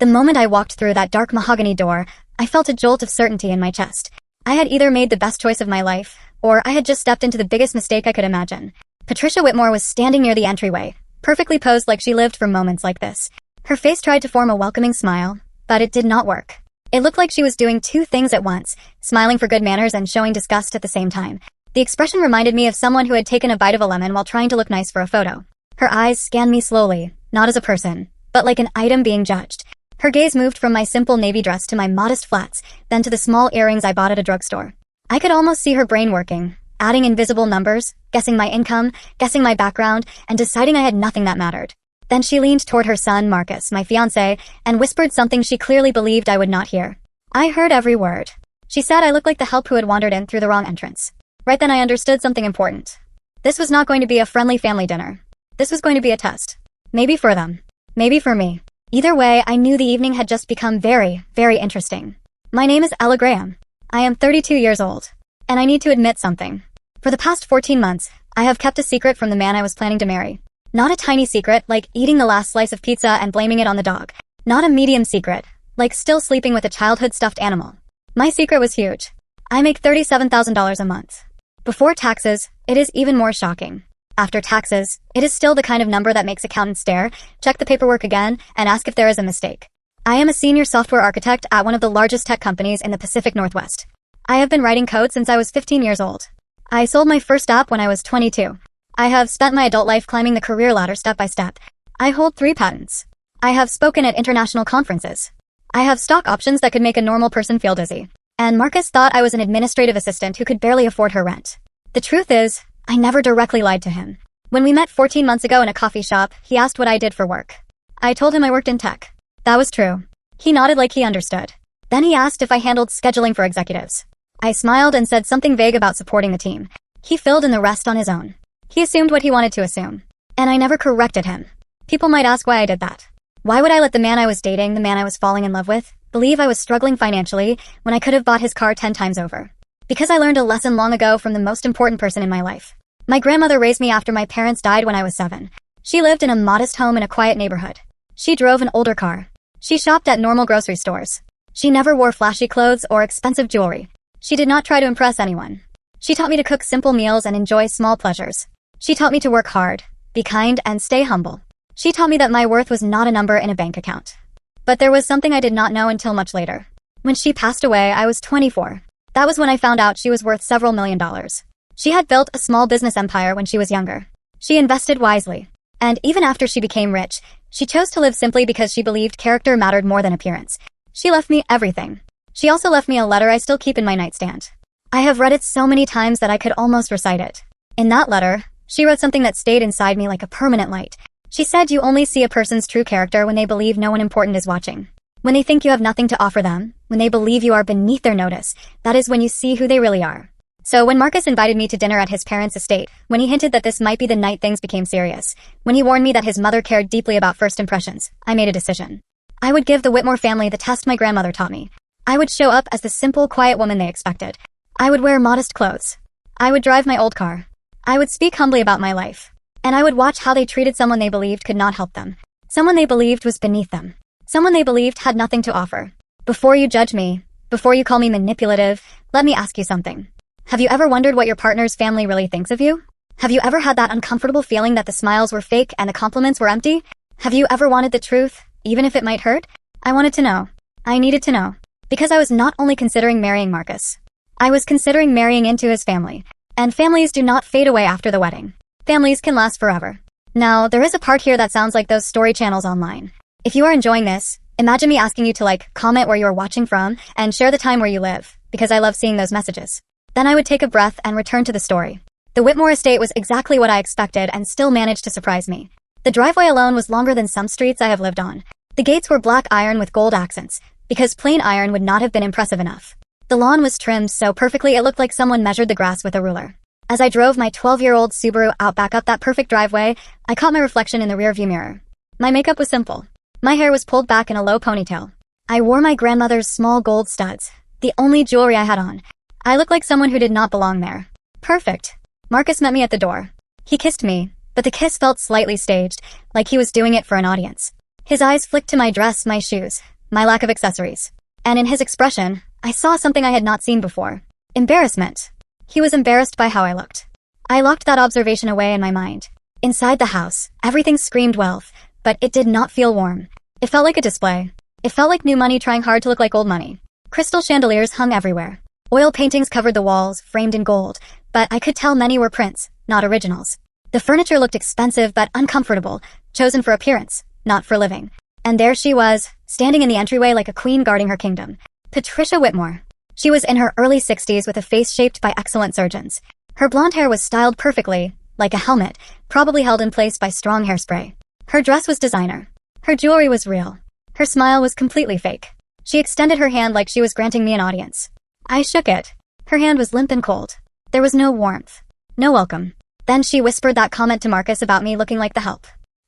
The moment I walked through that dark mahogany door, I felt a jolt of certainty in my chest. I had either made the best choice of my life, or I had just stepped into the biggest mistake I could imagine. Patricia Whitmore was standing near the entryway, perfectly posed like she lived for moments like this. Her face tried to form a welcoming smile, but it did not work. It looked like she was doing two things at once, smiling for good manners and showing disgust at the same time. The expression reminded me of someone who had taken a bite of a lemon while trying to look nice for a photo. Her eyes scanned me slowly, not as a person, but like an item being judged. Her gaze moved from my simple navy dress to my modest flats, then to the small earrings I bought at a drugstore. I could almost see her brain working, adding invisible numbers, guessing my income, guessing my background, and deciding I had nothing that mattered. Then she leaned toward her son, Marcus, my fiancé, and whispered something she clearly believed I would not hear. I heard every word. She said I looked like the help who had wandered in through the wrong entrance. Right then I understood something important. This was not going to be a friendly family dinner. This was going to be a test. Maybe for them. Maybe for me. Either way, I knew the evening had just become very, very interesting. My name is Ella Graham. I am 32 years old. And I need to admit something. For the past 14 months, I have kept a secret from the man I was planning to marry. Not a tiny secret, like eating the last slice of pizza and blaming it on the dog. Not a medium secret, like still sleeping with a childhood stuffed animal. My secret was huge. I make $37,000 a month. Before taxes, it is even more shocking. After taxes, it is still the kind of number that makes accountants stare, check the paperwork again, and ask if there is a mistake. I am a senior software architect at one of the largest tech companies in the Pacific Northwest. I have been writing code since I was 15 years old. I sold my first app when I was 22. I have spent my adult life climbing the career ladder step by step. I hold 3 patents. I have spoken at international conferences. I have stock options that could make a normal person feel dizzy. And Marcus thought I was an administrative assistant who could barely afford her rent. The truth is, I never directly lied to him. When we met 14 months ago in a coffee shop, he asked what I did for work. I told him I worked in tech. That was true. He nodded like he understood. Then he asked if I handled scheduling for executives. I smiled and said something vague about supporting the team. He filled in the rest on his own. He assumed what he wanted to assume. And I never corrected him. People might ask why I did that. Why would I let the man I was dating, the man I was falling in love with, believe I was struggling financially when I could have bought his car 10 times over? Because I learned a lesson long ago from the most important person in my life. My grandmother raised me after my parents died when I was 7. She lived in a modest home in a quiet neighborhood. She drove an older car. She shopped at normal grocery stores. She never wore flashy clothes or expensive jewelry. She did not try to impress anyone. She taught me to cook simple meals and enjoy small pleasures. She taught me to work hard, be kind, and stay humble. She taught me that my worth was not a number in a bank account. But there was something I did not know until much later. When she passed away, I was 24. That was when I found out she was worth several $1,000,000. She had built a small business empire when she was younger. She invested wisely. And even after she became rich, she chose to live simply because she believed character mattered more than appearance. She left me everything. She also left me a letter I still keep in my nightstand. I have read it so many times that I could almost recite it. In that letter, she wrote something that stayed inside me like a permanent light. She said you only see a person's true character when they believe no one important is watching. When they think you have nothing to offer them, when they believe you are beneath their notice, that is when you see who they really are. So when Marcus invited me to dinner at his parents' estate, when he hinted that this might be the night things became serious, when he warned me that his mother cared deeply about first impressions, I made a decision. I would give the Whitmore family the test my grandmother taught me. I would show up as the simple, quiet woman they expected. I would wear modest clothes. I would drive my old car. I would speak humbly about my life. And I would watch how they treated someone they believed could not help them. Someone they believed was beneath them. Someone they believed had nothing to offer. Before you judge me, before you call me manipulative, let me ask you something. Have you ever wondered what your partner's family really thinks of you? Have you ever had that uncomfortable feeling that the smiles were fake and the compliments were empty? Have you ever wanted the truth, even if it might hurt? I wanted to know. I needed to know. Because I was not only considering marrying Marcus. I was considering marrying into his family. And families do not fade away after the wedding. Families can last forever. Now, there is a part here that sounds like those story channels online. If you are enjoying this, imagine me asking you to comment where you are watching from, and share the time where you live, because I love seeing those messages. Then I would take a breath and return to the story. The Whitmore estate was exactly what I expected and still managed to surprise me. The driveway alone was longer than some streets I have lived on. The gates were black iron with gold accents, because plain iron would not have been impressive enough. The lawn was trimmed so perfectly it looked like someone measured the grass with a ruler. As I drove my 12-year-old Subaru Outback up that perfect driveway, I caught my reflection in the rearview mirror. My makeup was simple. My hair was pulled back in a low ponytail. I wore my grandmother's small gold studs, the only jewelry I had on. I looked like someone who did not belong there. Perfect. Marcus met me at the door. He kissed me, but the kiss felt slightly staged, like he was doing it for an audience. His eyes flicked to my dress, my shoes, my lack of accessories. And in his expression, I saw something I had not seen before. Embarrassment. He was embarrassed by how I looked. I locked that observation away in my mind. Inside the house, everything screamed wealth, but it did not feel warm. It felt like a display. It felt like new money trying hard to look like old money. Crystal chandeliers hung everywhere. Oil paintings covered the walls, framed in gold, but I could tell many were prints, not originals. The furniture looked expensive but uncomfortable, chosen for appearance, not for living. And there she was, standing in the entryway like a queen guarding her kingdom. Patricia Whitmore. She was in her early 60s with a face shaped by excellent surgeons. Her blonde hair was styled perfectly, like a helmet, probably held in place by strong hairspray. Her dress was designer. Her jewelry was real. Her smile was completely fake. She extended her hand like she was granting me an audience. I shook it. Her hand was limp and cold. There was no warmth. No welcome. Then she whispered that comment to Marcus about me looking like the help.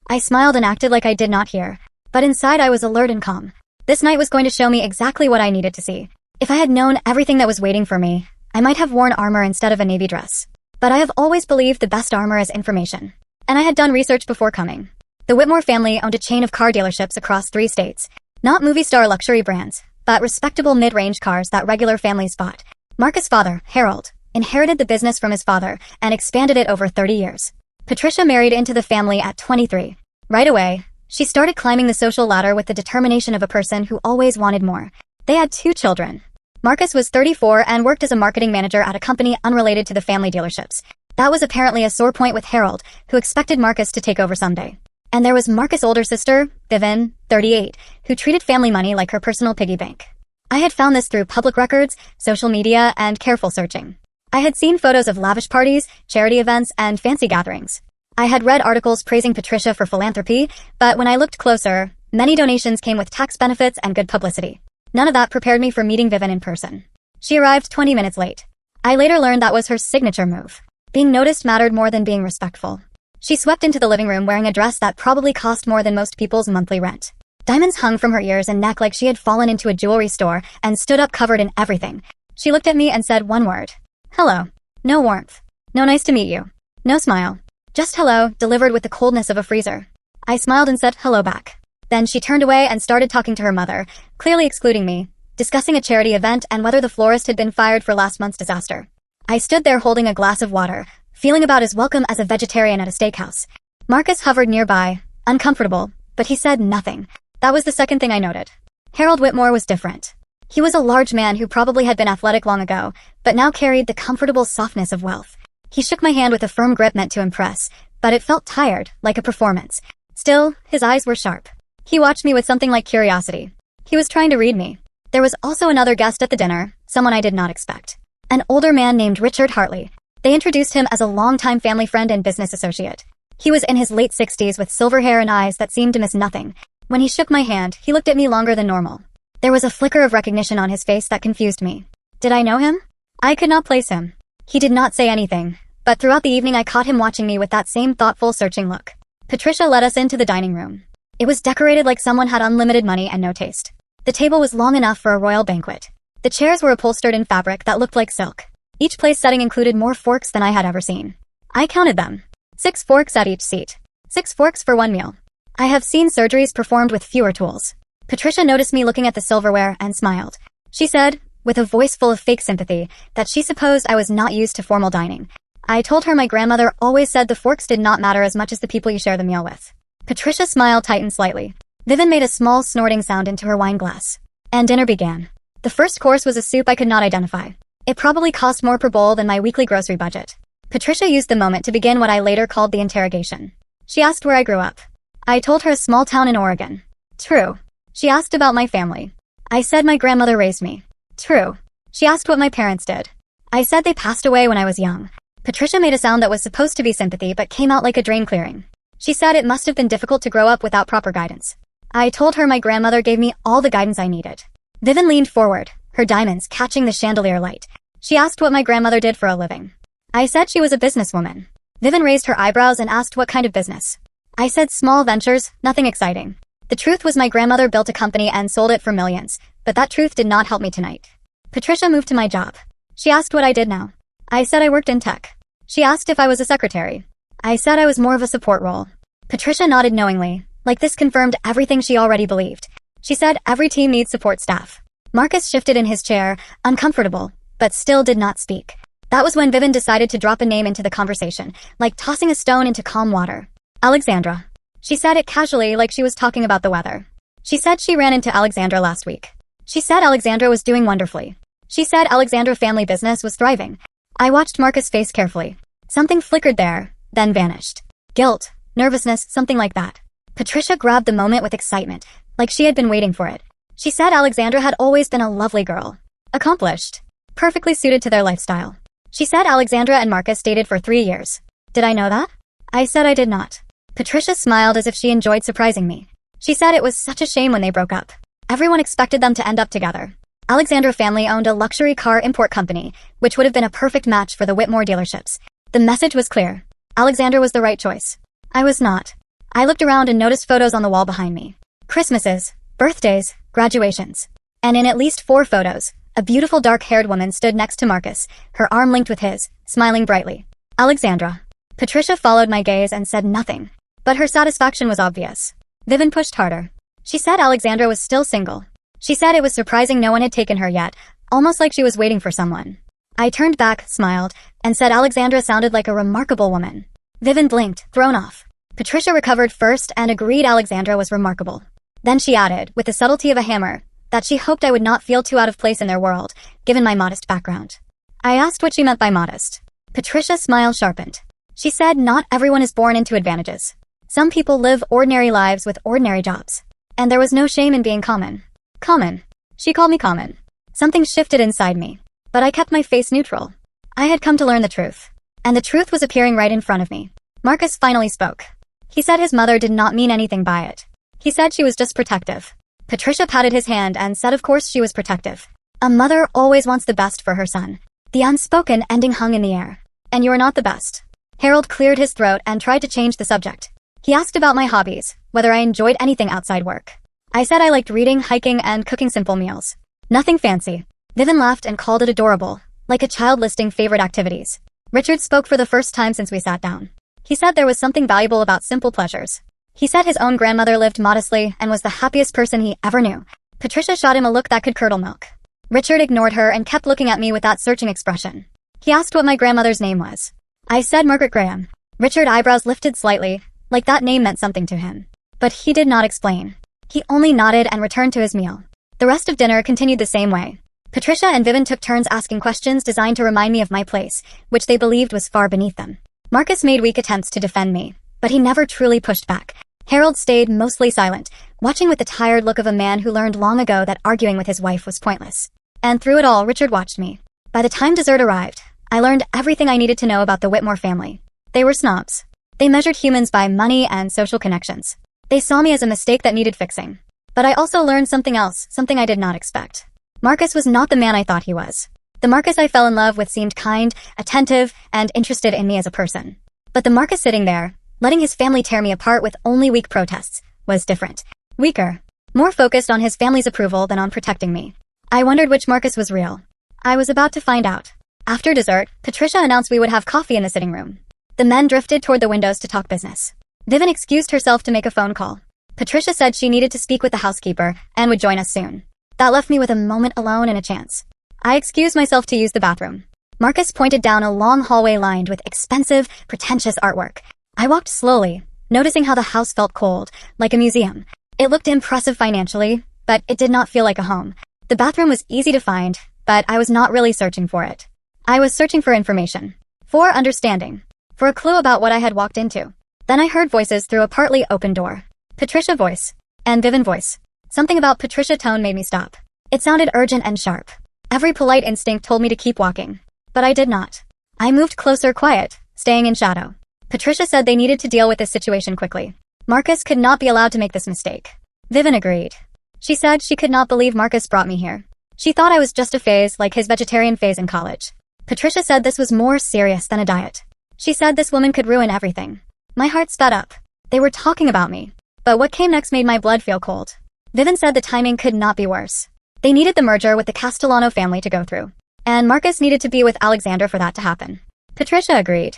I smiled and acted like I did not hear. But inside I was alert and calm. This night was going to show me exactly what I needed to see. If I had known everything that was waiting for me, I might have worn armor instead of a navy dress. But I have always believed the best armor is information. And I had done research before coming. The Whitmore family owned a chain of car dealerships across 3 states. Not movie star luxury brands, but respectable mid-range cars that regular families bought. Marcus' father, Harold, inherited the business from his father and expanded it over 30 years. Patricia married into the family at 23. Right away, she started climbing the social ladder with the determination of a person who always wanted more. They had 2 children. Marcus was 34 and worked as a marketing manager at a company unrelated to the family dealerships. That was apparently a sore point with Harold, who expected Marcus to take over someday. And there was Marcus' older sister, Vivian, 38, who treated family money like her personal piggy bank. I had found this through public records, social media, and careful searching. I had seen photos of lavish parties, charity events, and fancy gatherings. I had read articles praising Patricia for philanthropy, but when I looked closer, many donations came with tax benefits and good publicity. None of that prepared me for meeting Vivian in person. She arrived 20 minutes late. I later learned that was her signature move. Being noticed mattered more than being respectful. She swept into the living room wearing a dress that probably cost more than most people's monthly rent. Diamonds hung from her ears and neck like she had fallen into a jewelry store and stood up covered in everything. She looked at me and said one word. Hello. No warmth. No nice to meet you. No smile. Just hello, delivered with the coldness of a freezer. I smiled and said hello back. Then she turned away and started talking to her mother, clearly excluding me, discussing a charity event and whether the florist had been fired for last month's disaster. I stood there holding a glass of water, feeling about as welcome as a vegetarian at a steakhouse. Marcus hovered nearby, uncomfortable, but he said nothing. That was the second thing I noted. Harold Whitmore was different. He was a large man who probably had been athletic long ago, but now carried the comfortable softness of wealth. He shook my hand with a firm grip meant to impress, but it felt tired, like a performance. Still, his eyes were sharp. He watched me with something like curiosity. He was trying to read me. There was also another guest at the dinner, someone I did not expect. An older man named Richard Hartley. They introduced him as a longtime family friend and business associate. He was in his late 60s with silver hair and eyes that seemed to miss nothing. When he shook my hand, he looked at me longer than normal. There was a flicker of recognition on his face that confused me. Did I know him? I could not place him. He did not say anything, but throughout the evening I caught him watching me with that same thoughtful, searching look. Patricia led us into the dining room. It was decorated like someone had unlimited money and no taste. The table was long enough for a royal banquet. The chairs were upholstered in fabric that looked like silk. Each place setting included more forks than I had ever seen. I counted them. 6 forks at each seat. 6 forks for one meal. I have seen surgeries performed with fewer tools. Patricia noticed me looking at the silverware and smiled. She said, with a voice full of fake sympathy, that she supposed I was not used to formal dining. I told her my grandmother always said the forks did not matter as much as the people you share the meal with. Patricia's smile tightened slightly. Vivian made a small snorting sound into her wine glass. And dinner began. The first course was a soup I could not identify. It probably cost more per bowl than my weekly grocery budget. Patricia used the moment to begin what I later called the interrogation. She asked where I grew up. I told her a small town in Oregon. True. She asked about my family. I said my grandmother raised me. True. She asked what my parents did. I said they passed away when I was young. Patricia made a sound that was supposed to be sympathy but came out like a drain clearing. She said it must have been difficult to grow up without proper guidance. I told her my grandmother gave me all the guidance I needed. Vivian leaned forward, her diamonds catching the chandelier light. She asked what my grandmother did for a living. I said she was a businesswoman. Vivian raised her eyebrows and asked what kind of business. I said small ventures, nothing exciting. The truth was my grandmother built a company and sold it for millions, but that truth did not help me tonight. Patricia moved to my job. She asked what I did now. I said I worked in tech. She asked if I was a secretary. I said I was more of a support role. Patricia nodded knowingly, like this confirmed everything she already believed. She said every team needs support staff. Marcus shifted in his chair, uncomfortable, but still did not speak. That was when Vivian decided to drop a name into the conversation, like tossing a stone into calm water. Alexandra. She said it casually, like she was talking about the weather. She said she ran into Alexandra last week. She said Alexandra was doing wonderfully. She said Alexandra family business was thriving. I watched Marcus' face carefully. Something flickered there, then vanished. Guilt, nervousness, something like that. Patricia grabbed the moment with excitement, like she had been waiting for it. She said Alexandra had always been a lovely girl. Accomplished. Perfectly suited to their lifestyle. She said Alexandra and Marcus dated for 3 years. Did I know that? I said I did not. Patricia smiled as if she enjoyed surprising me. She said it was such a shame when they broke up. Everyone expected them to end up together. Alexandra family owned a luxury car import company, which would have been a perfect match for the Whitmore dealerships. The message was clear. Alexandra was the right choice. I was not. I looked around and noticed photos on the wall behind me. Christmases, birthdays, graduations. And in at least 4 photos, a beautiful dark-haired woman stood next to Marcus, her arm linked with his, smiling brightly. Alexandra. Patricia followed my gaze and said nothing. But her satisfaction was obvious. Vivian pushed harder. She said Alexandra was still single. She said it was surprising no one had taken her yet, almost like she was waiting for someone. I turned back, smiled, and said Alexandra sounded like a remarkable woman. Vivian blinked, thrown off. Patricia recovered first and agreed Alexandra was remarkable. Then she added, with the subtlety of a hammer, that she hoped I would not feel too out of place in their world, given my modest background. I asked what she meant by modest. Patricia's smile sharpened. She said not everyone is born into advantages. Some people live ordinary lives with ordinary jobs. And there was no shame in being common. Common. She called me common. Something shifted inside me. But I kept my face neutral. I had come to learn the truth. And the truth was appearing right in front of me. Marcus finally spoke. He said his mother did not mean anything by it. He said she was just protective. Patricia patted his hand and said of course she was protective. A mother always wants the best for her son. The unspoken ending hung in the air. And you are not the best. Harold cleared his throat and tried to change the subject. He asked about my hobbies, whether I enjoyed anything outside work. I said I liked reading, hiking, and cooking simple meals. Nothing fancy. Vivian laughed and called it adorable, like a child listing favorite activities. Richard spoke for the first time since we sat down. He said there was something valuable about simple pleasures. He said his own grandmother lived modestly and was the happiest person he ever knew. Patricia shot him a look that could curdle milk. Richard ignored her and kept looking at me with that searching expression. He asked what my grandmother's name was. I said Margaret Graham. Richard's eyebrows lifted slightly, like that name meant something to him. But he did not explain. He only nodded and returned to his meal. The rest of dinner continued the same way. Patricia and Vivian took turns asking questions designed to remind me of my place, which they believed was far beneath them. Marcus made weak attempts to defend me, but he never truly pushed back. Harold stayed mostly silent, watching with the tired look of a man who learned long ago that arguing with his wife was pointless. And through it all, Richard watched me. By the time dessert arrived, I learned everything I needed to know about the Whitmore family. They were snobs. They measured humans by money and social connections. They saw me as a mistake that needed fixing. But I also learned something else, something I did not expect. Marcus was not the man I thought he was. The Marcus I fell in love with seemed kind, attentive, and interested in me as a person. But the Marcus sitting there, letting his family tear me apart with only weak protests, was different. Weaker. More focused on his family's approval than on protecting me. I wondered which Marcus was real. I was about to find out. After dessert, Patricia announced we would have coffee in the sitting room. The men drifted toward the windows to talk business. Vivian excused herself to make a phone call. Patricia said she needed to speak with the housekeeper and would join us soon. That left me with a moment alone and a chance. I excused myself to use the bathroom. Marcus pointed down a long hallway lined with expensive, pretentious artwork. I walked slowly, noticing how the house felt cold, like a museum. It looked impressive financially, but it did not feel like a home. The bathroom was easy to find, but I was not really searching for it. I was searching for information. For understanding. For a clue about what I had walked into. Then I heard voices through a partly open door. Patricia voice. And Vivian voice. Something about Patricia tone made me stop. It sounded urgent and sharp. Every polite instinct told me to keep walking. But I did not. I moved closer quiet, staying in shadow. Patricia said they needed to deal with this situation quickly. Marcus could not be allowed to make this mistake. Vivian agreed. She said she could not believe Marcus brought me here. She thought I was just a phase like his vegetarian phase in college. Patricia said this was more serious than a diet. She said this woman could ruin everything. My heart sped up. They were talking about me. But what came next made my blood feel cold. Vivian said the timing could not be worse. They needed the merger with the Castellano family to go through. And Marcus needed to be with Alexandra for that to happen. Patricia agreed.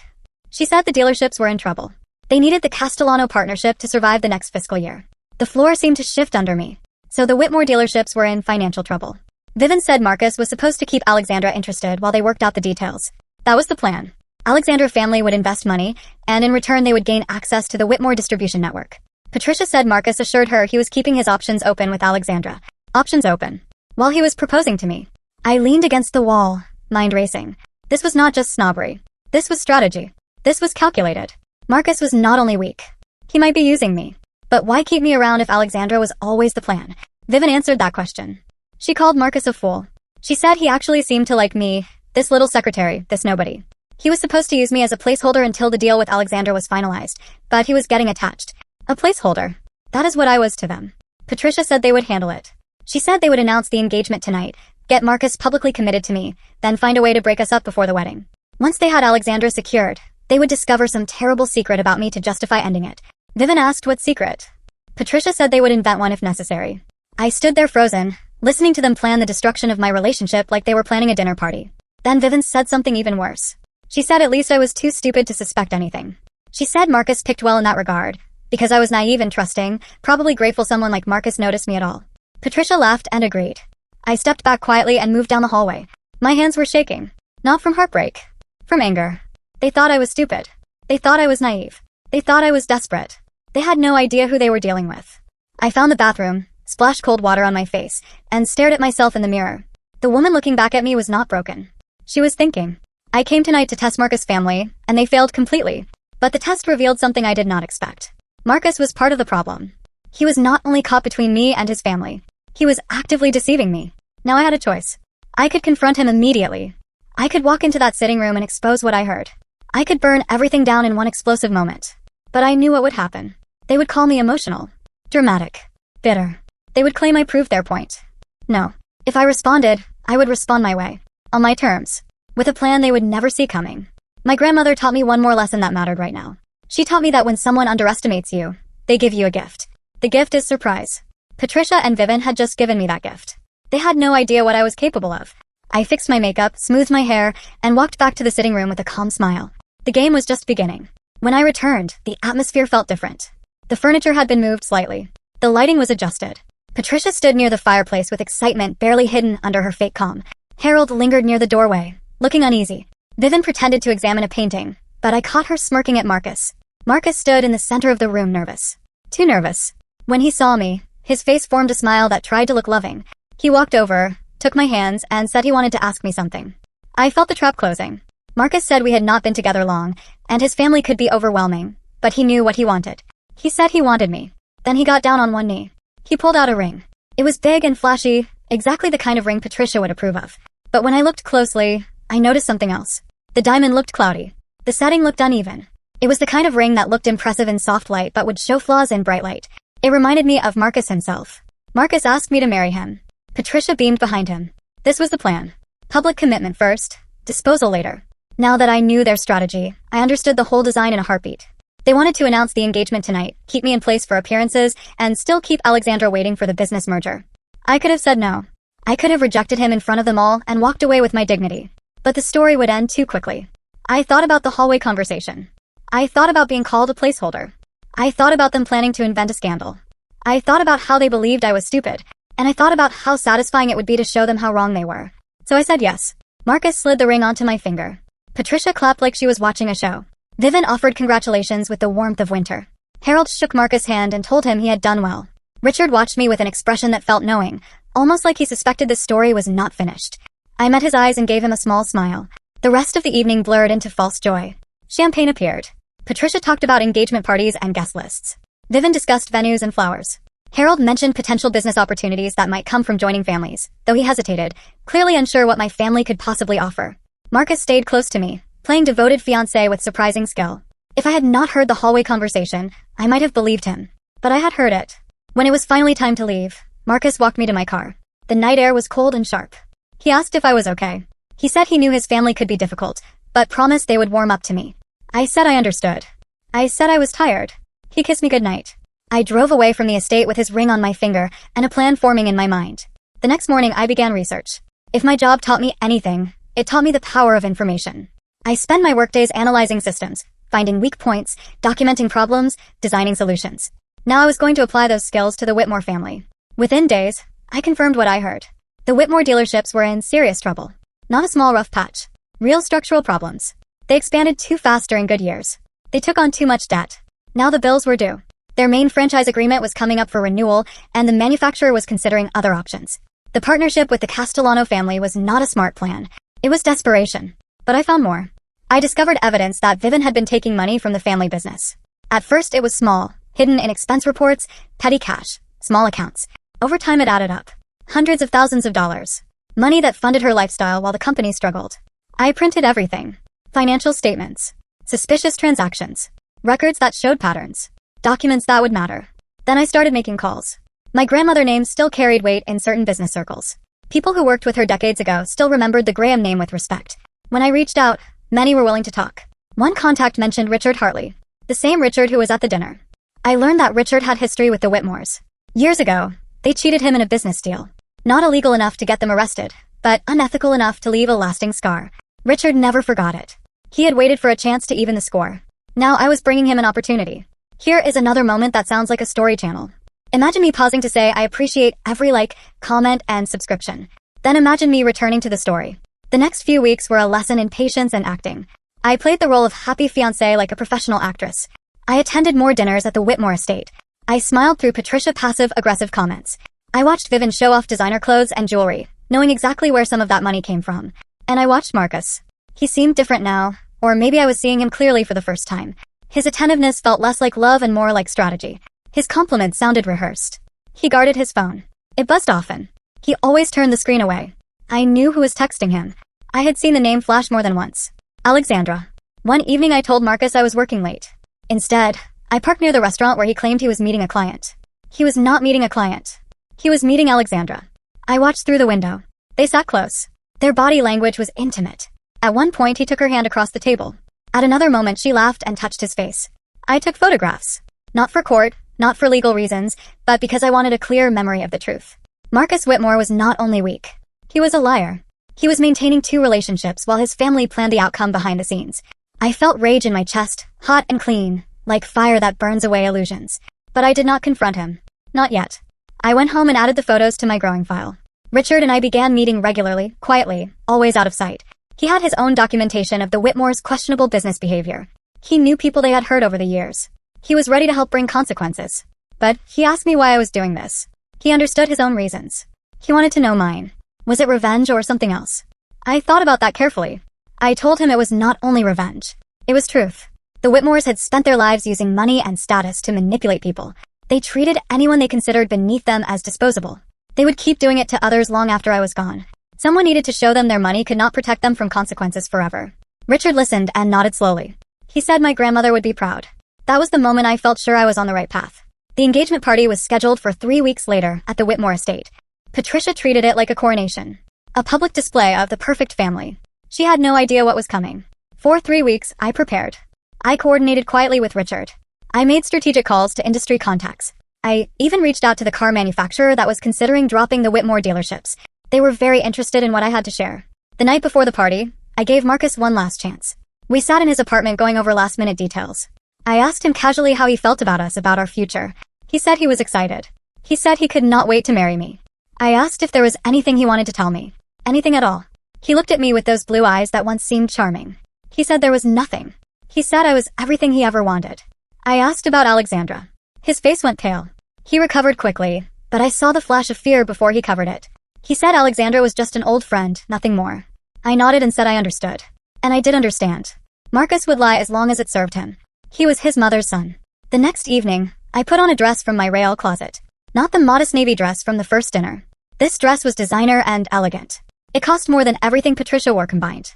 She said the dealerships were in trouble. They needed the Castellano partnership to survive the next fiscal year. The floor seemed to shift under me. So the Whitmore dealerships were in financial trouble. Vivian said Marcus was supposed to keep Alexandra interested while they worked out the details. That was the plan. Alexandra family would invest money, and in return they would gain access to the Whitmore distribution network. Patricia said Marcus assured her he was keeping his options open with Alexandra. Options open. While he was proposing to me. I leaned against the wall, mind racing. This was not just snobbery. This was strategy. This was calculated. Marcus was not only weak. He might be using me. But why keep me around if Alexandra was always the plan? Vivian answered that question. She called Marcus a fool. She said he actually seemed to like me, this little secretary, this nobody. He was supposed to use me as a placeholder until the deal with Alexandra was finalized, but he was getting attached. A placeholder. That is what I was to them. Patricia said they would handle it. She said they would announce the engagement tonight, get Marcus publicly committed to me, then find a way to break us up before the wedding. Once they had Alexandra secured, they would discover some terrible secret about me to justify ending it. Vivian asked what secret. Patricia said they would invent one if necessary. I stood there frozen, listening to them plan the destruction of my relationship like they were planning a dinner party. Then Vivian said something even worse. She said at least I was too stupid to suspect anything. She said Marcus picked well in that regard, because I was naive and trusting, probably grateful someone like Marcus noticed me at all. Patricia laughed and agreed. I stepped back quietly and moved down the hallway. My hands were shaking. Not from heartbreak. From anger. They thought I was stupid. They thought I was naive. They thought I was desperate. They had no idea who they were dealing with. I found the bathroom, splashed cold water on my face, and stared at myself in the mirror. The woman looking back at me was not broken. She was thinking. I came tonight to test Marcus' family, and they failed completely. But the test revealed something I did not expect. Marcus was part of the problem. He was not only caught between me and his family. He was actively deceiving me. Now I had a choice. I could confront him immediately. I could walk into that sitting room and expose what I heard. I could burn everything down in one explosive moment. But I knew what would happen. They would call me emotional, dramatic, bitter. They would claim I proved their point. No. If I responded, I would respond my way. On my terms. With a plan they would never see coming. My grandmother taught me one more lesson that mattered right now. She taught me that when someone underestimates you, they give you a gift. The gift is surprise. Patricia and Vivian had just given me that gift. They had no idea what I was capable of. I fixed my makeup, smoothed my hair, and walked back to the sitting room with a calm smile. The game was just beginning. When I returned, the atmosphere felt different. The furniture had been moved slightly. The lighting was adjusted. Patricia stood near the fireplace with excitement barely hidden under her fake calm. Harold lingered near the doorway, looking uneasy. Vivian pretended to examine a painting, but I caught her smirking at Marcus. Marcus stood in the center of the room nervous. Too nervous. When he saw me, his face formed a smile that tried to look loving. He walked over, took my hands, and said he wanted to ask me something. I felt the trap closing. Marcus said we had not been together long, and his family could be overwhelming, but he knew what he wanted. He said he wanted me. Then he got down on one knee. He pulled out a ring. It was big and flashy, exactly the kind of ring Patricia would approve of. But when I looked closely, I noticed something else. The diamond looked cloudy. The setting looked uneven. It was the kind of ring that looked impressive in soft light but would show flaws in bright light. It reminded me of Marcus himself. Marcus asked me to marry him. Patricia beamed behind him. This was the plan. Public commitment first, disposal later. Now that I knew their strategy, I understood the whole design in a heartbeat. They wanted to announce the engagement tonight, keep me in place for appearances, and still keep Alexandra waiting for the business merger. I could have said no. I could have rejected him in front of them all and walked away with my dignity. But the story would end too quickly. I thought about the hallway conversation. I thought about being called a placeholder. I thought about them planning to invent a scandal. I thought about how they believed I was stupid, and I thought about how satisfying it would be to show them how wrong they were. So I said yes. Marcus slid the ring onto my finger. Patricia clapped like she was watching a show. Vivian offered congratulations with the warmth of winter. Harold shook Marcus' hand and told him he had done well. Richard watched me with an expression that felt knowing, almost like he suspected the story was not finished. I met his eyes and gave him a small smile. The rest of the evening blurred into false joy. Champagne appeared. Patricia talked about engagement parties and guest lists. Vivian discussed venues and flowers. Harold mentioned potential business opportunities that might come from joining families, though he hesitated, clearly unsure what my family could possibly offer. Marcus stayed close to me, playing devoted fiancé with surprising skill. If I had not heard the hallway conversation, I might have believed him. But I had heard it. When it was finally time to leave, Marcus walked me to my car. The night air was cold and sharp. He asked if I was okay. He said he knew his family could be difficult, but promised they would warm up to me. I said I understood. I said I was tired. He kissed me goodnight. I drove away from the estate with his ring on my finger and a plan forming in my mind. The next morning I began research. If my job taught me anything, it taught me the power of information. I spend my workdays analyzing systems, finding weak points, documenting problems, designing solutions. Now I was going to apply those skills to the Whitmore family. Within days, I confirmed what I heard. The Whitmore dealerships were in serious trouble. Not a small rough patch. Real structural problems. They expanded too fast during good years. They took on too much debt. Now the bills were due. Their main franchise agreement was coming up for renewal, and the manufacturer was considering other options. The partnership with the Castellano family was not a smart plan. It was desperation. But I found more. I discovered evidence that Vivian had been taking money from the family business. At first it was small, hidden in expense reports, petty cash, small accounts. Over time it added up. Hundreds of thousands of dollars. Money that funded her lifestyle while the company struggled. I printed everything. Financial statements. Suspicious transactions. Records that showed patterns. Documents that would matter. Then I started making calls. My grandmother name still carried weight in certain business circles. People who worked with her decades ago still remembered the Graham name with respect. When I reached out, many were willing to talk. One contact mentioned Richard Hartley, the same Richard who was at the dinner. I learned that Richard had history with the Whitmores. Years ago, they cheated him in a business deal. Not illegal enough to get them arrested, but unethical enough to leave a lasting scar. Richard never forgot it. He had waited for a chance to even the score. Now I was bringing him an opportunity. Here is another moment that sounds like a story channel. Imagine me pausing to say I appreciate every like, comment, and subscription. Then imagine me returning to the story. The next few weeks were a lesson in patience and acting. I played the role of happy fiancé like a professional actress. I attended more dinners at the Whitmore estate. I smiled through Patricia passive-aggressive comments. I watched Vivian show off designer clothes and jewelry, knowing exactly where some of that money came from. And I watched Marcus. He seemed different now, or maybe I was seeing him clearly for the first time. His attentiveness felt less like love and more like strategy. His compliments sounded rehearsed. He guarded his phone. It buzzed often. He always turned the screen away. I knew who was texting him. I had seen the name flash more than once. Alexandra. One evening I told Marcus I was working late. Instead, I parked near the restaurant where he claimed he was meeting a client. He was not meeting a client. He was meeting Alexandra. I watched through the window. They sat close. Their body language was intimate. At one point he took her hand across the table. At another moment she laughed and touched his face. I took photographs. Not for court, not for legal reasons, but because I wanted a clear memory of the truth. Marcus Whitmore was not only weak. He was a liar. He was maintaining 2 relationships while his family planned the outcome behind the scenes. I felt rage in my chest, hot and clean, like fire that burns away illusions. But I did not confront him. Not yet. I went home and added the photos to my growing file. Richard and I began meeting regularly, quietly, always out of sight. He had his own documentation of the Whitmores' questionable business behavior. He knew people they had hurt over the years. He was ready to help bring consequences. But he asked me why I was doing this. He understood his own reasons. He wanted to know mine. Was it revenge or something else? I thought about that carefully. I told him it was not only revenge. It was truth. The Whitmores had spent their lives using money and status to manipulate people. They treated anyone they considered beneath them as disposable. They would keep doing it to others long after I was gone. Someone needed to show them their money could not protect them from consequences forever. Richard listened and nodded slowly. He said my grandmother would be proud. That was the moment I felt sure I was on the right path. The engagement party was scheduled for 3 weeks later at the Whitmore estate. Patricia treated it like a coronation. A public display of the perfect family. She had no idea what was coming. For 3 weeks, I prepared. I coordinated quietly with Richard. I made strategic calls to industry contacts. I even reached out to the car manufacturer that was considering dropping the Whitmore dealerships. They were very interested in what I had to share. The night before the party, I gave Marcus one last chance. We sat in his apartment going over last-minute details. I asked him casually how he felt about us, about our future. He said he was excited. He said he could not wait to marry me. I asked if there was anything he wanted to tell me. Anything at all. He looked at me with those blue eyes that once seemed charming. He said there was nothing. He said I was everything he ever wanted. I asked about Alexandra. His face went pale. He recovered quickly, but I saw the flash of fear before he covered it. He said Alexandra was just an old friend, nothing more. I nodded and said I understood. And I did understand. Marcus would lie as long as it served him. He was his mother's son. The next evening, I put on a dress from my rail closet. Not the modest navy dress from the first dinner. This dress was designer and elegant. It cost more than everything Patricia wore combined.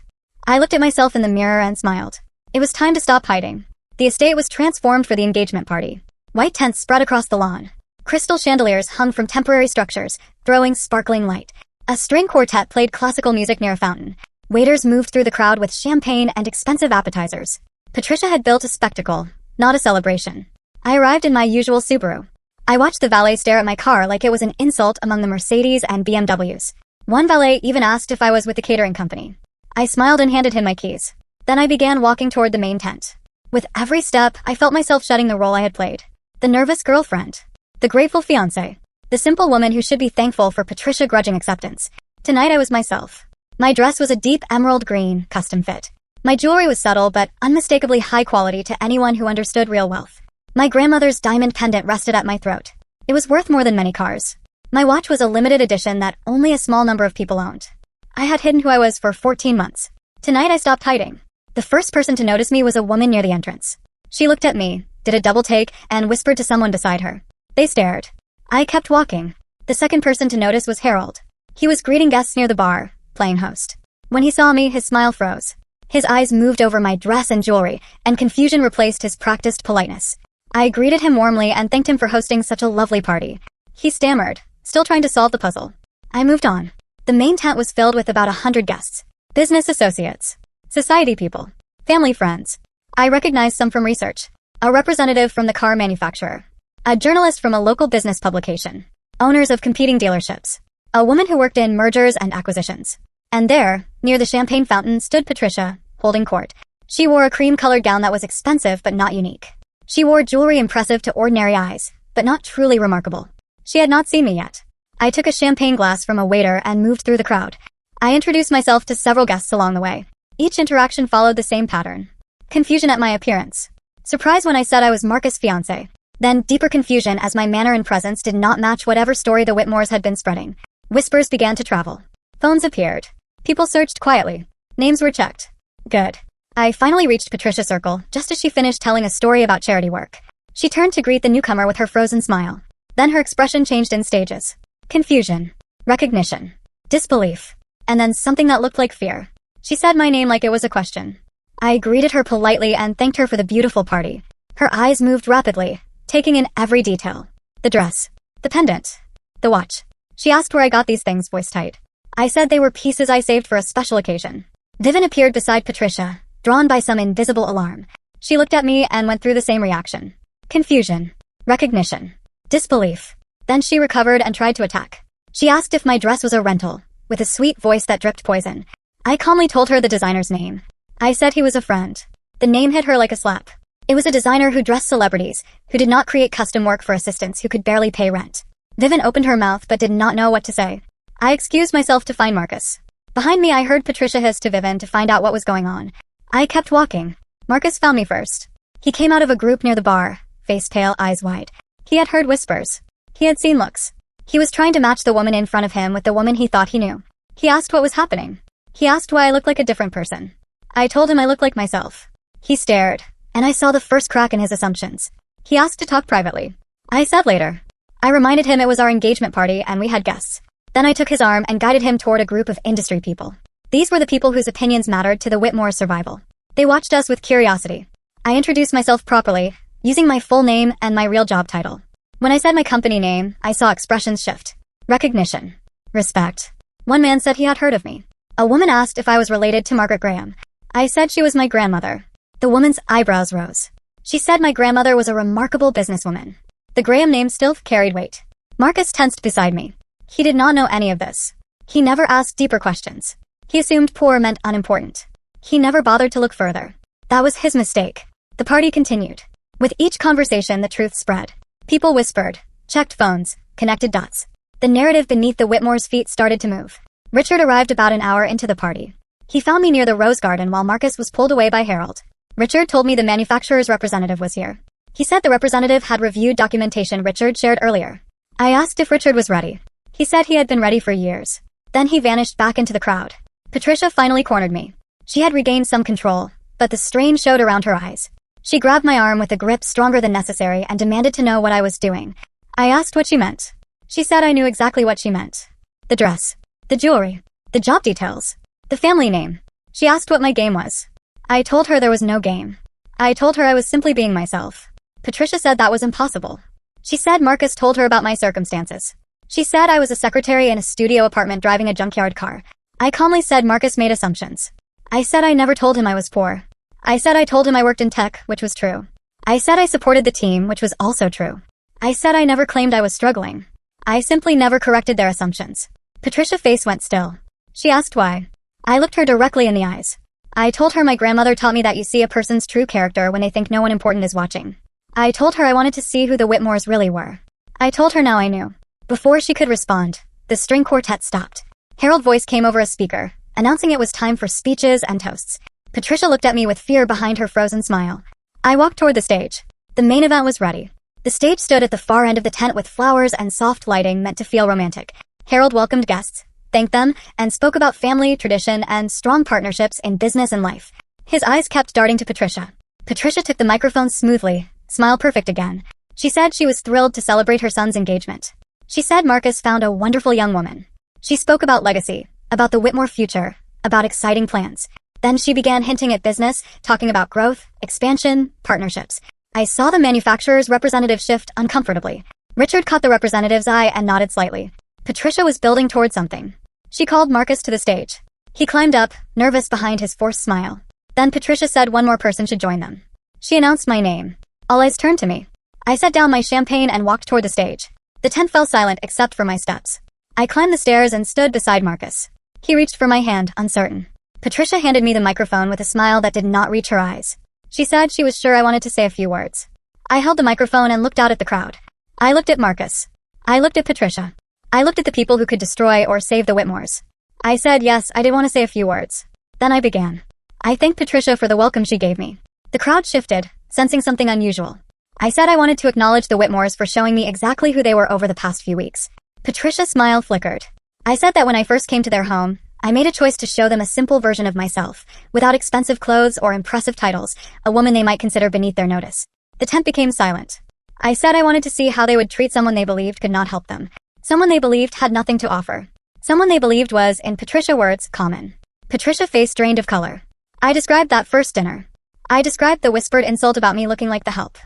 I looked at myself in the mirror and smiled. It was time to stop hiding. The estate was transformed for the engagement party. White tents spread across the lawn. Crystal chandeliers hung from temporary structures, throwing sparkling light. A string quartet played classical music near a fountain. Waiters moved through the crowd with champagne and expensive appetizers. Patricia had built a spectacle, not a celebration. I arrived in my usual Subaru. I watched the valet stare at my car like it was an insult among the Mercedes and BMWs. One valet even asked if I was with the catering company. I smiled and handed him my keys. Then I began walking toward the main tent. With every step, I felt myself shedding the role I had played. The nervous girlfriend. The grateful fiancé. The simple woman who should be thankful for Patricia grudging acceptance. Tonight I was myself. My dress was a deep emerald green, custom fit. My jewelry was subtle but unmistakably high quality to anyone who understood real wealth. My grandmother's diamond pendant rested at my throat. It was worth more than many cars. My watch was a limited edition that only a small number of people owned. I had hidden who I was for 14 months. Tonight I stopped hiding. The first person to notice me was a woman near the entrance. She looked at me, did a double take, and whispered to someone beside her. They stared. I kept walking. The second person to notice was Harold. He was greeting guests near the bar, playing host. When he saw me, his smile froze. His eyes moved over my dress and jewelry, and confusion replaced his practiced politeness. I greeted him warmly and thanked him for hosting such a lovely party. He stammered, still trying to solve the puzzle. I moved on. The main tent was filled with about 100 guests. Business associates. Society people. Family friends. I recognized some from research. A representative from the car manufacturer. A journalist from a local business publication. Owners of competing dealerships. A woman who worked in mergers and acquisitions. And there, near the champagne fountain, stood Patricia, holding court. She wore a cream-colored gown that was expensive but not unique. She wore jewelry impressive to ordinary eyes, but not truly remarkable. She had not seen me yet. I took a champagne glass from a waiter and moved through the crowd. I introduced myself to several guests along the way. Each interaction followed the same pattern. Confusion at my appearance. Surprise when I said I was Marcus' fiancé. Then deeper confusion as my manner and presence did not match whatever story the Whitmores had been spreading. Whispers began to travel. Phones appeared. People searched quietly. Names were checked. Good. I finally reached Patricia's circle, just as she finished telling a story about charity work. She turned to greet the newcomer with her frozen smile. Then her expression changed in stages. Confusion. Recognition. Disbelief. And then something that looked like fear. She said my name like it was a question. I greeted her politely and thanked her for the beautiful party. Her eyes moved rapidly, taking in every detail. The dress. The pendant. The watch. She asked where I got these things, voice tight. I said they were pieces I saved for a special occasion. Vivian appeared beside Patricia, drawn by some invisible alarm. She looked at me and went through the same reaction. Confusion. Recognition. Disbelief. Then she recovered and tried to attack. She asked if my dress was a rental, with a sweet voice that dripped poison. I calmly told her the designer's name. I said he was a friend. The name hit her like a slap. It was a designer who dressed celebrities, who did not create custom work for assistants who could barely pay rent. Vivian opened her mouth but did not know what to say. I excused myself to find Marcus. Behind me I heard Patricia hiss to Vivian to find out what was going on. I kept walking. Marcus found me first. He came out of a group near the bar, face pale, eyes wide. He had heard whispers. He had seen looks. He was trying to match the woman in front of him with the woman he thought he knew. He asked what was happening. He asked why I looked like a different person. I told him I looked like myself. He stared, and I saw the first crack in his assumptions. He asked to talk privately. I said later. I reminded him it was our engagement party and we had guests. Then I took his arm and guided him toward a group of industry people. These were the people whose opinions mattered to the Whitmore's survival. They watched us with curiosity. I introduced myself properly, using my full name and my real job title. When I said my company name, I saw expressions shift. Recognition. Respect. One man said he had heard of me. A woman asked if I was related to Margaret Graham. I said she was my grandmother. The woman's eyebrows rose. She said my grandmother was a remarkable businesswoman. The Graham name still carried weight. Marcus tensed beside me. He did not know any of this. He never asked deeper questions. He assumed poor meant unimportant. He never bothered to look further. That was his mistake. The party continued. With each conversation, the truth spread. People whispered, checked phones, connected dots. The narrative beneath the Whitmore's feet started to move. Richard arrived about an hour into the party. He found me near the rose garden while Marcus was pulled away by Harold. Richard told me the manufacturer's representative was here. He said the representative had reviewed documentation Richard shared earlier. I asked if Richard was ready. He said he had been ready for years. Then he vanished back into the crowd. Patricia finally cornered me. She had regained some control, but the strain showed around her eyes. She grabbed my arm with a grip stronger than necessary and demanded to know what I was doing. I asked what she meant. She said I knew exactly what she meant. The dress. The jewelry. The job details. The family name. She asked what my game was. I told her there was no game. I told her I was simply being myself. Patricia said that was impossible. She said Marcus told her about my circumstances. She said I was a secretary in a studio apartment driving a junkyard car. I calmly said Marcus made assumptions. I said I never told him I was poor. I said I told him I worked in tech, which was true. I said I supported the team, which was also true. I said I never claimed I was struggling. I simply never corrected their assumptions. Patricia's face went still. She asked why. I looked her directly in the eyes. I told her my grandmother taught me that you see a person's true character when they think no one important is watching. I told her I wanted to see who the Whitmores really were. I told her now I knew. Before she could respond, the string quartet stopped. Harold's voice came over a speaker, announcing it was time for speeches and toasts. Patricia looked at me with fear behind her frozen smile. I walked toward the stage. The main event was ready. The stage stood at the far end of the tent with flowers and soft lighting meant to feel romantic. Harold welcomed guests, thanked them, and spoke about family, tradition, and strong partnerships in business and life. His eyes kept darting to Patricia. Patricia took the microphone smoothly, smile perfect again. She said she was thrilled to celebrate her son's engagement. She said Marcus found a wonderful young woman. She spoke about legacy, about the Whitmore future, about exciting plans. Then she began hinting at business, talking about growth, expansion, partnerships. I saw the manufacturer's representative shift uncomfortably. Richard caught the representative's eye and nodded slightly. Patricia was building toward something. She called Marcus to the stage. He climbed up, nervous behind his forced smile. Then Patricia said one more person should join them. She announced my name. All eyes turned to me. I set down my champagne and walked toward the stage. The tent fell silent except for my steps. I climbed the stairs and stood beside Marcus. He reached for my hand, uncertain. Patricia handed me the microphone with a smile that did not reach her eyes. She said she was sure I wanted to say a few words. I held the microphone and looked out at the crowd. I looked at Marcus. I looked at Patricia. I looked at the people who could destroy or save the Whitmores. I said yes, I did want to say a few words. Then I began. I thanked Patricia for the welcome she gave me. The crowd shifted, sensing something unusual. I said I wanted to acknowledge the Whitmores for showing me exactly who they were over the past few weeks. Patricia's smile flickered. I said that when I first came to their home, I made a choice to show them a simple version of myself, without expensive clothes or impressive titles, a woman they might consider beneath their notice. The tent became silent. I said I wanted to see how they would treat someone they believed could not help them. Someone they believed had nothing to offer. Someone they believed was, in Patricia words, common. Patricia's face drained of color. I described that first dinner. I described the whispered insult about me looking like the help.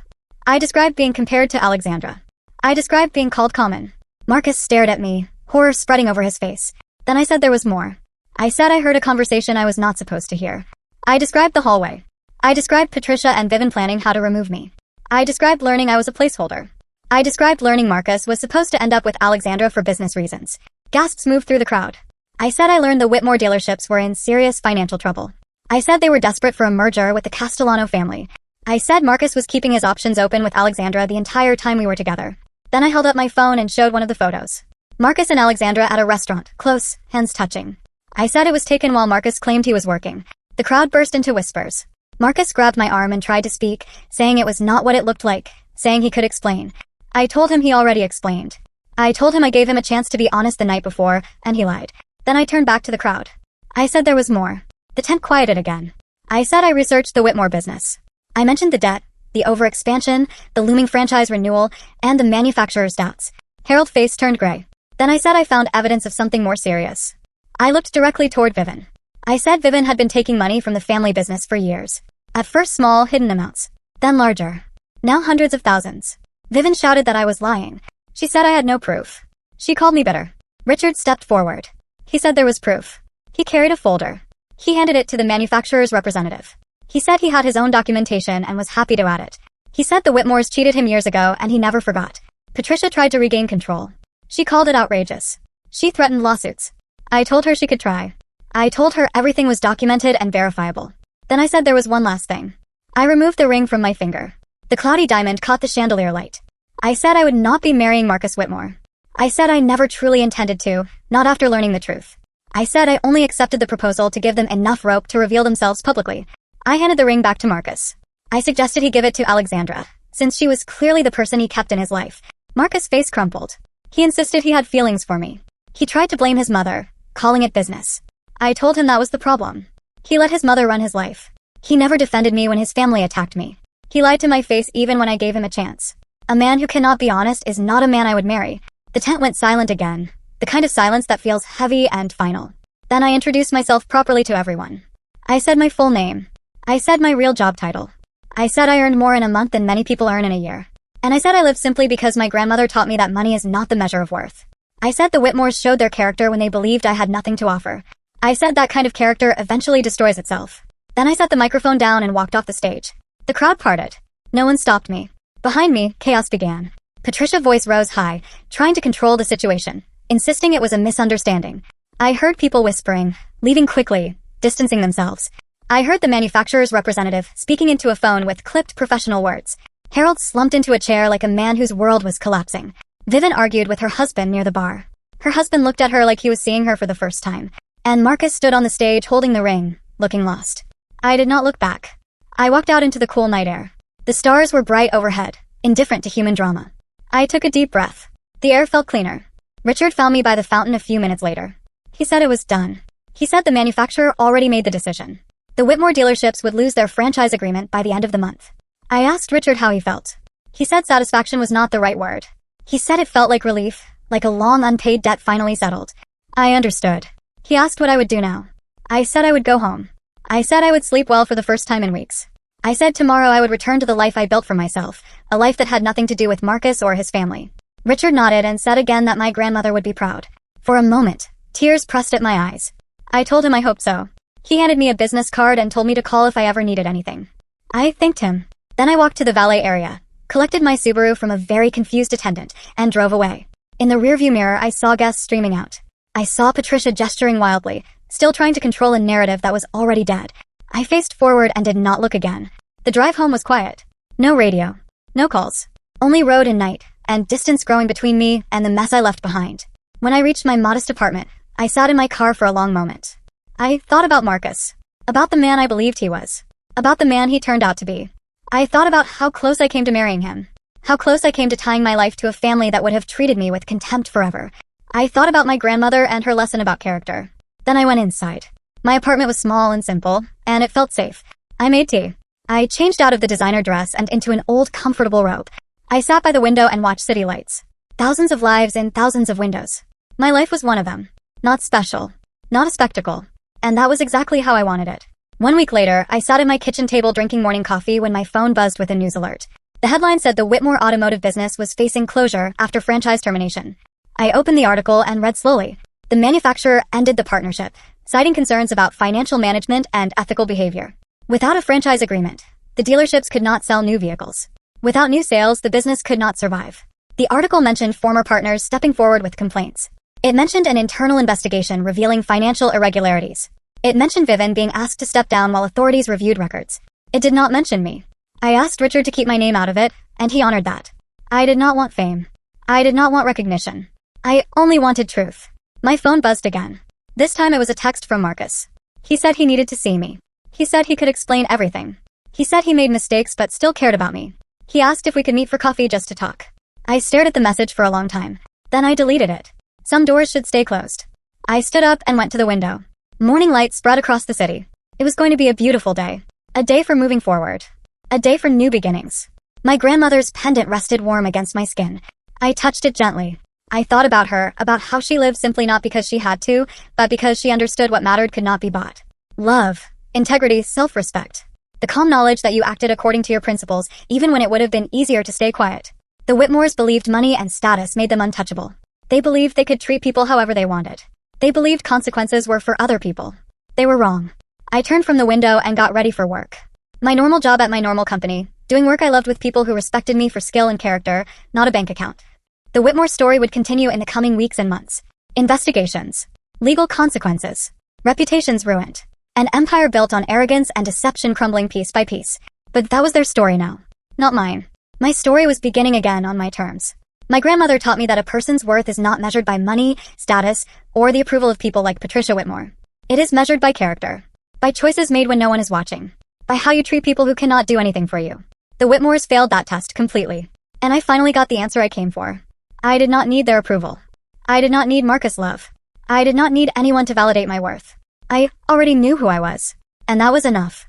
I described being compared to Alexandra. I described being called common. Marcus stared at me, horror spreading over his face. Then I said there was more. I said I heard a conversation I was not supposed to hear. I described the hallway. I described Patricia and Vivian planning how to remove me. I described learning I was a placeholder. I described learning Marcus was supposed to end up with Alexandra for business reasons. Gasps moved through the crowd. I said I learned the Whitmore dealerships were in serious financial trouble. I said they were desperate for a merger with the Castellano family. I said Marcus was keeping his options open with Alexandra the entire time we were together. Then I held up my phone and showed one of the photos. Marcus and Alexandra at a restaurant, close, hands touching. I said it was taken while Marcus claimed he was working. The crowd burst into whispers. Marcus grabbed my arm and tried to speak, saying it was not what it looked like, saying he could explain. I told him he already explained. I told him I gave him a chance to be honest the night before, and he lied. Then I turned back to the crowd. I said there was more. The tent quieted again. I said I researched the Whitmore business. I mentioned the debt, the overexpansion, the looming franchise renewal, and the manufacturer's doubts. Harold's face turned gray. Then I said I found evidence of something more serious. I looked directly toward Vivian. I said Vivian had been taking money from the family business for years. At first small, hidden amounts. Then larger. Now hundreds of thousands. Vivian shouted that I was lying. She said I had no proof. She called me bitter. Richard stepped forward. He said there was proof. He carried a folder. He handed it to the manufacturer's representative. He said he had his own documentation and was happy to add it. He said the Whitmores cheated him years ago and he never forgot. Patricia tried to regain control. She called it outrageous. She threatened lawsuits. I told her she could try. I told her everything was documented and verifiable. Then I said there was one last thing. I removed the ring from my finger. The cloudy diamond caught the chandelier light. I said I would not be marrying Marcus Whitmore. I said I never truly intended to, not after learning the truth. I said I only accepted the proposal to give them enough rope to reveal themselves publicly. I handed the ring back to Marcus. I suggested he give it to Alexandra, since she was clearly the person he kept in his life. Marcus' face crumpled. He insisted he had feelings for me. He tried to blame his mother, calling it business. I told him that was the problem. He let his mother run his life. He never defended me when his family attacked me. He lied to my face even when I gave him a chance. A man who cannot be honest is not a man I would marry. The tent went silent again, the kind of silence that feels heavy and final. Then I introduced myself properly to everyone. I said my full name. I said my real job title. I said I earned more in a month than many people earn in a year. And I said I lived simply because my grandmother taught me that money is not the measure of worth. I said the Whitmores showed their character when they believed I had nothing to offer. I said that kind of character eventually destroys itself. Then I set the microphone down and walked off the stage. The crowd parted. No one stopped me. Behind me, chaos began. Patricia's voice rose high, trying to control the situation, insisting it was a misunderstanding. I heard people whispering, leaving quickly, distancing themselves. I heard the manufacturer's representative speaking into a phone with clipped professional words. Harold slumped into a chair like a man whose world was collapsing. Vivian argued with her husband near the bar. Her husband looked at her like he was seeing her for the first time. And Marcus stood on the stage holding the ring, looking lost. I did not look back. I walked out into the cool night air. The stars were bright overhead, indifferent to human drama. I took a deep breath. The air felt cleaner. Richard found me by the fountain a few minutes later. He said it was done. He said the manufacturer already made the decision. The Whitmore dealerships would lose their franchise agreement by the end of the month. I asked Richard how he felt. He said satisfaction was not the right word. He said it felt like relief, like a long unpaid debt finally settled. I understood. He asked what I would do now. I said I would go home. I said I would sleep well for the first time in weeks. I said tomorrow I would return to the life I built for myself, a life that had nothing to do with Marcus or his family. Richard nodded and said again that my grandmother would be proud. For a moment, tears pressed at my eyes. I told him I hoped so. He handed me a business card and told me to call if I ever needed anything. I thanked him. Then I walked to the valet area, collected my Subaru from a very confused attendant, and drove away. In the rearview mirror, I saw guests streaming out. I saw Patricia gesturing wildly, still trying to control a narrative that was already dead. I faced forward and did not look again. The drive home was quiet. No radio. No calls. Only road and night, and distance growing between me and the mess I left behind. When I reached my modest apartment, I sat in my car for a long moment. I thought about Marcus. About the man I believed he was. About the man he turned out to be. I thought about how close I came to marrying him. How close I came to tying my life to a family that would have treated me with contempt forever. I thought about my grandmother and her lesson about character. Then I went inside. My apartment was small and simple, and it felt safe. I made tea. I changed out of the designer dress and into an old, comfortable robe. I sat by the window and watched city lights. Thousands of lives in thousands of windows. My life was one of them. Not special. Not a spectacle. And that was exactly how I wanted it. 1 week later, I sat at my kitchen table drinking morning coffee when my phone buzzed with a news alert. The headline said the Whitmore automotive business was facing closure after franchise termination. I opened the article and read slowly. The manufacturer ended the partnership, citing concerns about financial management and ethical behavior. Without a franchise agreement, the dealerships could not sell new vehicles. Without new sales, the business could not survive. The article mentioned former partners stepping forward with complaints. It mentioned an internal investigation revealing financial irregularities. It mentioned Vivian being asked to step down while authorities reviewed records. It did not mention me. I asked Richard to keep my name out of it, and he honored that. I did not want fame. I did not want recognition. I only wanted truth. My phone buzzed again. This time it was a text from Marcus. He said he needed to see me. He said he could explain everything. He said he made mistakes but still cared about me. He asked if we could meet for coffee just to talk. I stared at the message for a long time. Then I deleted it. Some doors should stay closed. I stood up and went to the window. Morning light spread across the city. It was going to be a beautiful day. A day for moving forward. A day for new beginnings. My grandmother's pendant rested warm against my skin. I touched it gently. I thought about her, about how she lived simply not because she had to, but because she understood what mattered could not be bought. Love, integrity, self-respect. The calm knowledge that you acted according to your principles, even when it would have been easier to stay quiet. The Whitmores believed money and status made them untouchable. They believed they could treat people however they wanted. They believed consequences were for other people. They were wrong. I turned from the window and got ready for work. My normal job at my normal company, doing work I loved with people who respected me for skill and character, not a bank account. The Whitmore story would continue in the coming weeks and months. Investigations. Legal consequences. Reputations ruined. An empire built on arrogance and deception crumbling piece by piece. But that was their story now. Not mine. My story was beginning again on my terms. My grandmother taught me that a person's worth is not measured by money, status, or the approval of people like Patricia Whitmore. It is measured by character. By choices made when no one is watching. By how you treat people who cannot do anything for you. The Whitmores failed that test completely. And I finally got the answer I came for. I did not need their approval. I did not need Marcus' love. I did not need anyone to validate my worth. I already knew who I was. And that was enough.